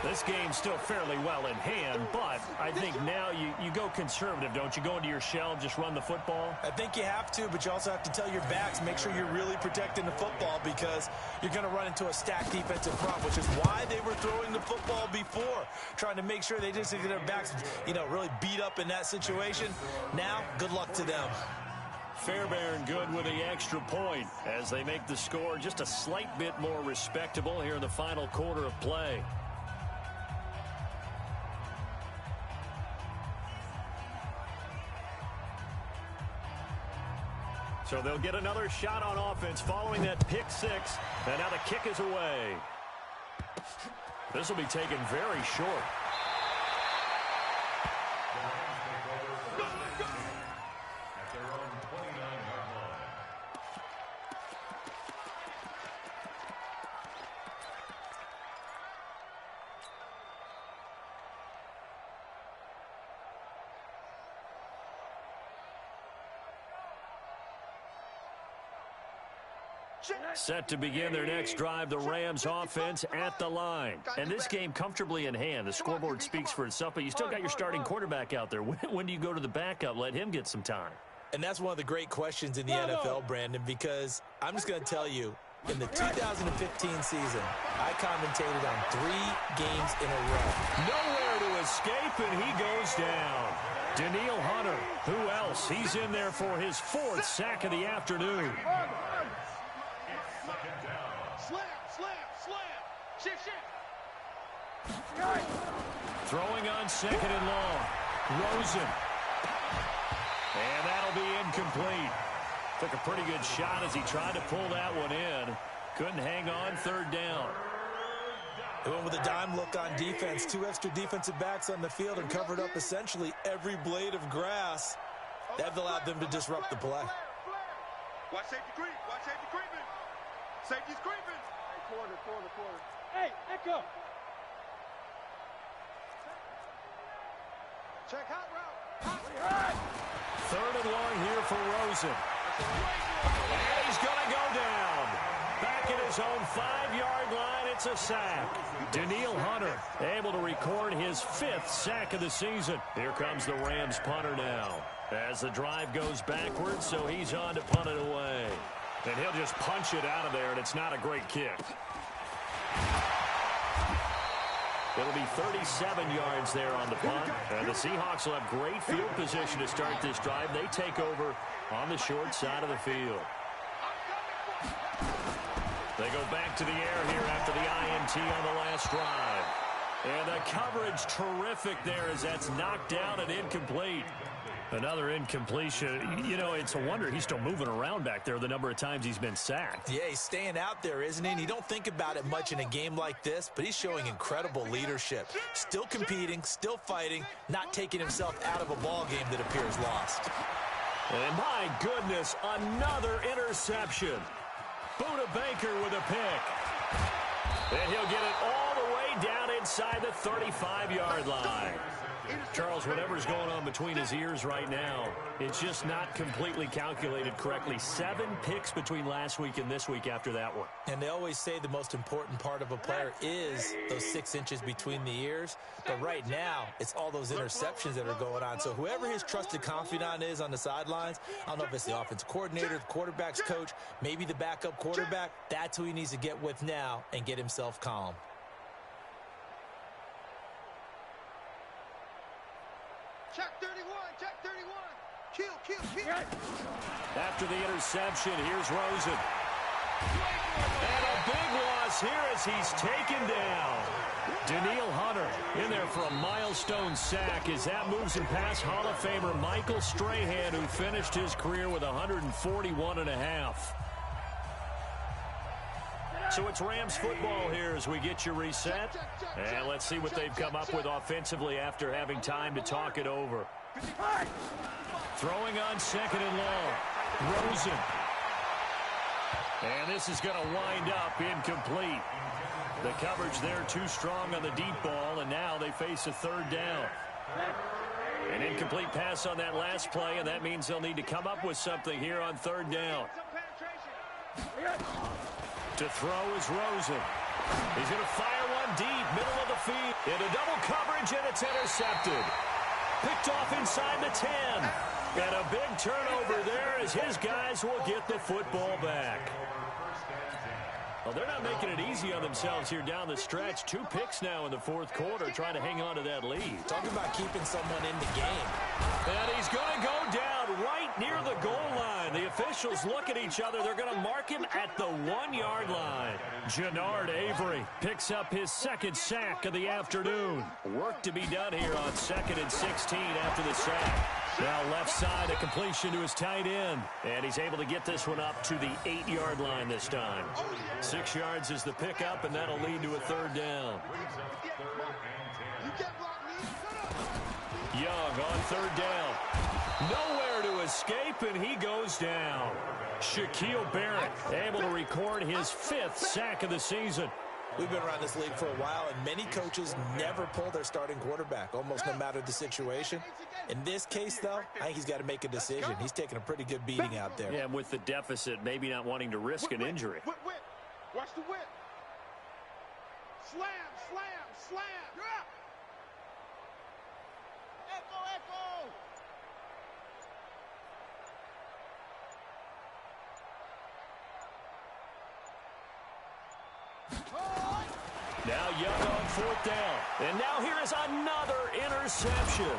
This game's still fairly well in hand, but I think now you go conservative, don't you? Go into your shell, just run the football? I think you have to, but you also have to tell your backs, make sure you're really protecting the football because you're going to run into a stacked defensive front, which is why they were throwing the football before, trying to make sure they just get their backs, really beat up in that situation. Now, good luck to them. Fairbairn good with the extra point as they make the score just a slight bit more respectable here in the final quarter of play. So they'll get another shot on offense following that pick six. And now the kick is away. This will be taken very short. At their own 29-yard line. Set to begin their next drive, the Rams offense at the line. And this game comfortably in hand. The scoreboard speaks for itself, but you still got your starting quarterback out there. When do you go to the backup? Let him get some time. And that's one of the great questions in the NFL, Brandon, because I'm just going to tell you, in the 2015 season, I commentated on 3 games in a row. Nowhere to escape, and he goes down. Danielle Hunter, who else? He's in there for his 4th sack of the afternoon. Throwing on 2nd and long. Rosen. And that'll be incomplete. Took a pretty good shot as he tried to pull that one in. Couldn't hang on 3rd down. They went with a dime look on defense. 2 extra defensive backs on the field and covered up essentially every blade of grass. That allowed them to disrupt the play. Watch safety creep. Watch safety creeping. Safety's creeping. Quarter. Hey, Echo. Check hot route. 3rd and long here for Rosen. And he's going to go down. Back at his own 5-yard line, it's a sack. Danielle Hunter able to record his 5th sack of the season. Here comes the Rams punter now. As the drive goes backwards, so he's on to punt it away. And he'll just punch it out of there, and it's not a great kick. It'll be 37 yards there on the punt. And the Seahawks will have great field position to start this drive. They take over on the short side of the field. They go back to the air here after the INT on the last drive. And the coverage terrific there as that's knocked down and incomplete. Another incompletion. It's a wonder he's still moving around back there the number of times he's been sacked. Yeah, he's staying out there, isn't he? And you don't think about it much in a game like this, but he's showing incredible leadership. Still competing, still fighting, not taking himself out of a ball game that appears lost. And my goodness, another interception. Buda Baker with a pick. And he'll get it all the way down inside the 35-yard line. Charles, whatever's going on between his ears right now, it's just not completely calculated correctly. 7 picks between last week and this week after that one. And they always say the most important part of a player is those 6 inches between the ears. But right now, it's all those interceptions that are going on. So whoever his trusted confidant is on the sidelines, I don't know if it's the offensive coordinator, the quarterback's coach, maybe the backup quarterback, that's who he needs to get with now and get himself calm. Check 31. Kill. After the interception, here's Rosen. And a big loss here as he's taken down. Danielle Hunter in there for a milestone sack as that moves him past Hall of Famer Michael Strahan, who finished his career with 141.5. So it's Rams football here as we get you reset. And let's see what they've come up with offensively after having time to talk it over. Throwing on 2nd and long. Rosen. And this is going to wind up incomplete. The coverage there too strong on the deep ball, and now they face a 3rd down. An incomplete pass on that last play, and that means they'll need to come up with something here on 3rd down. To throw is Rosen. He's going to fire one deep, middle of the field. Into double coverage, and it's intercepted. Picked off inside the 10. And a big turnover there as his guys will get the football back. Well, they're not making it easy on themselves here down the stretch. 2 picks now in the fourth quarter, trying to hang on to that lead. Talking about keeping someone in the game. And he's going to go down right near the goal line. The officials look at each other. They're going to mark him at the 1-yard line. Jannard Avery picks up his second sack of the afternoon. Work to be done here on 2nd and 16 after the sack. Now left side, a completion to his tight end. And he's able to get this one up to the 8-yard line this time. 6 yards is the pickup, and that'll lead to a 3rd down. Young on 3rd down. Nowhere to escape, and he goes down. Shaquille Barrett able to record his 5th sack of the season. We've been around this league for a while, and many coaches never pull their starting quarterback, almost no matter the situation. In this case, though, I think he's got to make a decision. He's taking a pretty good beating out there. Yeah, and with the deficit, maybe not wanting to risk an injury. Watch the whip. Slam, slam, slam. Yeah. Echo. Now Young on 4th down. And now here is another interception.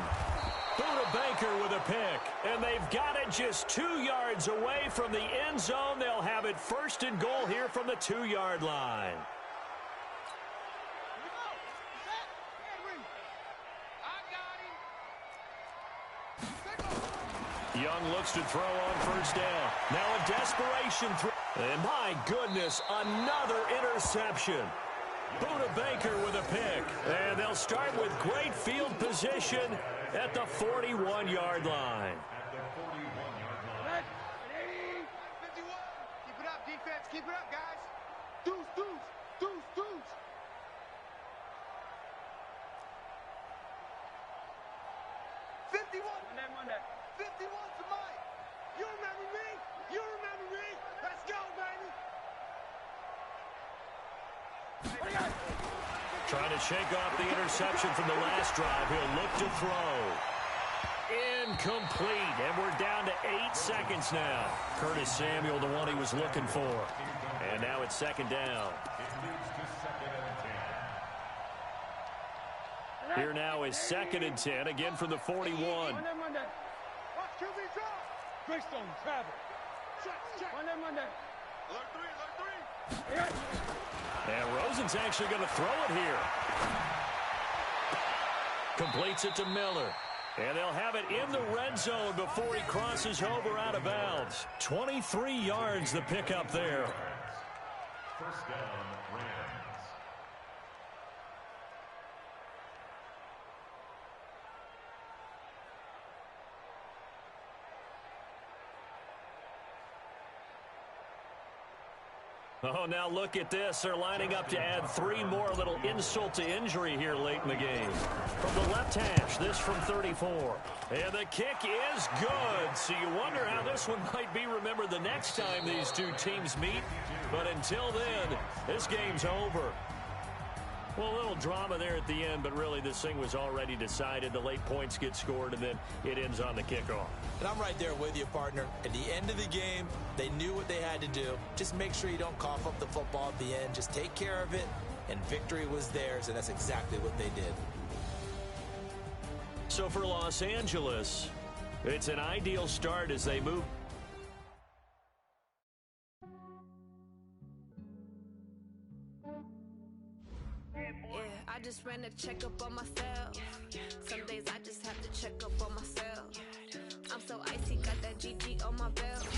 Buda Baker with a pick. And they've got it just 2 yards away from the end zone. They'll have it 1st and goal here from the 2-yard line. Young looks to throw on 1st down. Now a desperation throw. And my goodness, another interception. Buda Baker with a pick. And they'll start with great field position at the 41-yard line. Keep it up, defense. Keep it up, guys. Deuce. 51. Monday. 51's the mic. You remember me? Let's go, baby. Trying to shake off the interception from the last drive. He'll look to throw. Incomplete. And we're down to 8 seconds now. Curtis Samuel, the one he was looking for. And now it's 2nd down. Here now is 2nd and 10, again from the 41. Monday. Watch QB drop. Greystone, travel. Check. Monday. Alert 3. And Rosen's actually going to throw it here. Completes it to Miller. And they'll have it in the red zone before he crosses over out of bounds. 23 yards the pickup there. 1st down, Rams. Oh, now look at this. They're lining up to add 3 more, a little insult to injury here late in the game. From the left hash, this from 34. And the kick is good. So you wonder how this one might be remembered the next time these 2 teams meet. But until then, this game's over. Well, a little drama there at the end, but really this thing was already decided. The late points get scored, and then it ends on the kickoff. And I'm right there with you, partner. At the end of the game, they knew what they had to do. Just make sure you don't cough up the football at the end. Just take care of it, and victory was theirs, and that's exactly what they did. So for Los Angeles, it's an ideal start as they move. I just ran a checkup on myself. Some days I just have to check up on myself. I'm so icy, got that GG on my belt.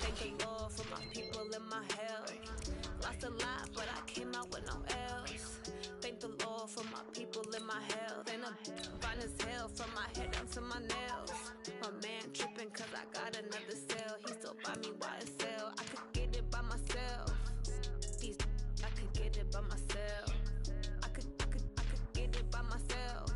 Thank the Lord for my people and my health. Lost a lot, but I came out with no else. Thank the Lord for my people and my health. And I'm fine as hell from my head down to my nails. My man tripping cause I got another cell. He still buy me YSL. I could get it by myself. I could get it by myself. I could get it by myself.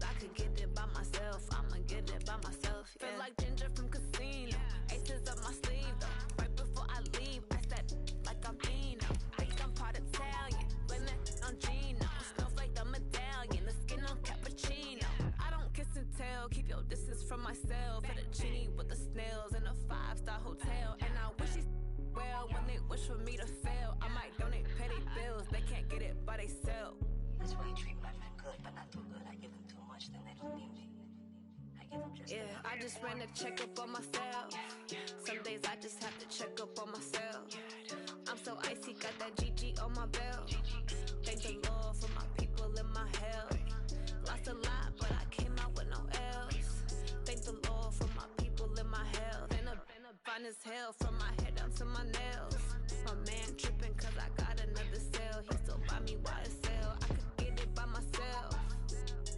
I could get it by myself. I'ma get it by myself. Yeah. Feel like Ginger from Casino. Aces up my sleeve though. Right before I leave, I said like I'm Dino. Think I'm part Italian. Blame that myself. For the genie with the snails in a 5-star hotel. And I wish she well when they wish for me to fail. I might donate petty bills, they can't get it by they sell. That's why you treat my friend good, but not too good. I give them too much, then they don't need me. I give them just enough. I just ran a check up on myself. Some days I just have to check up on myself. I'm so icy, got that GG on my belt. Thank the Lord for my people in my hell. Lost a lot, but I came out with no L's. Thank the Lord for my people in my health. And I've been fine as hell from my head down to my nails. My man tripping cause I got another sale. He still buy me while it sell. I could get it by myself.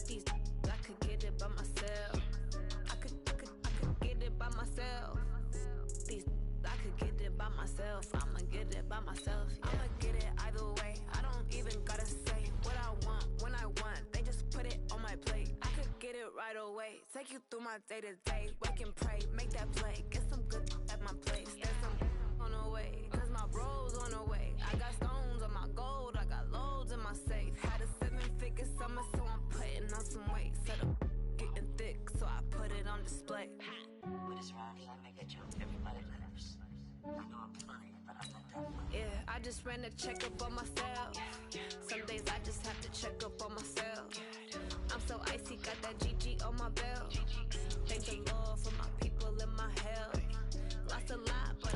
These I could get it by myself. I could get it by myself. These I could get it by myself. I'ma get it by myself. Yeah. I'ma get it either way. I don't even gotta say what I want when I want. They just put it on my plate. I could get it right away. Take you through my day to day. Wake and pray, make that play. Get some good at my place. There's some on the way, cause my bro's on the way. I got stones on my gold. I got loads in my safe. Had a 7-figure summer, so I'm putting on some weight. Set up getting thick, so I put it on display. With this round here, I make a joke. Everybody laughs. I know I'm funny, but I'm not that funny. Yeah, I just ran a check up on myself. Some days I just have to check up on myself. I'm so icy, got that GG on my belt. Thank the Lord for my people in my hell. Lost a lot, but